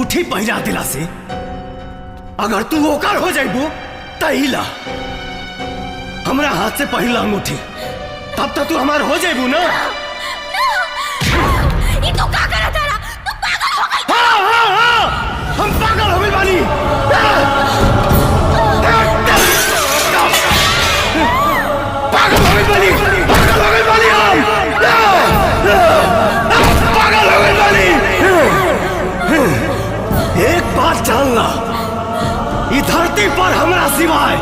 अंगूठी पहिरा दिला से अगर तू ओकर हो जाइबू तहिला हमरा हाथ से पहिला अंगूठी तब तक तू हमार हो जाइबू ना। ये तू का करत तारा? तू पागल हो गई? हाँ, हम पागल हो गए बानी। पागल हो गए बानी, पागल हो गए बानी हम। पागल हो गए बानी। एक बात जानना, इस धरती पर हमरा सिवाय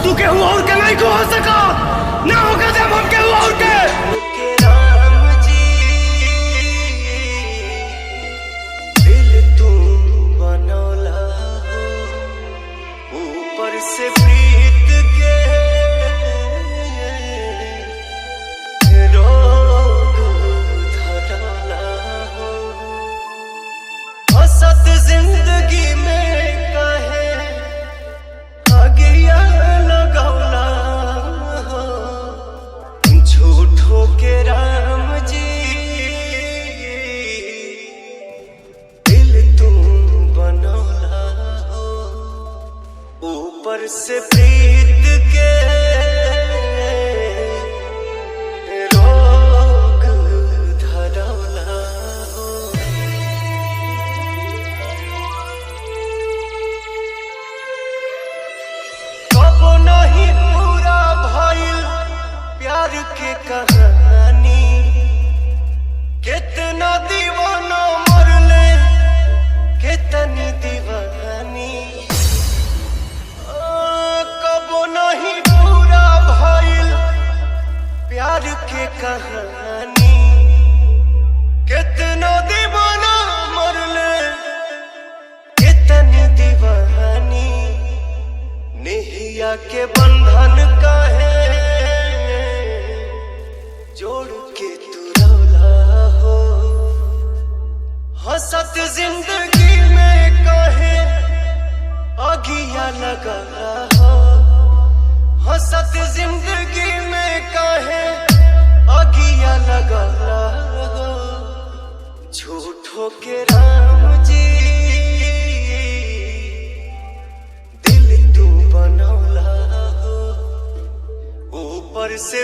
तू केहू और के नहीं को हो सका ना होगा जब हम केहू और के। से प्रीत के रोग धराला हो, हसत जिंदगी में कहे आगिया लगौला हो, झूठो के राम जी दिल तुम बनौला हो, ऊपर से प्रीत के रोग धरौला हो। कबो नहीं पूरा भइल प्यार के कहानी, कितना दीवाना मरले कितनी दीवानी, नहीं पूरा भइल प्यार के कहानी, कितना दीवाना मरले कितनी दीवानी, नेहिया के बंधन काहे जोड़ के तू रौला हो, हंसत जिंदगी में काहे आगिया लगा हो, हंसत जिंदगी में काहे आगिया लगा हो, झूठो के राम जी दिल तू बनौला हो, ऊपर से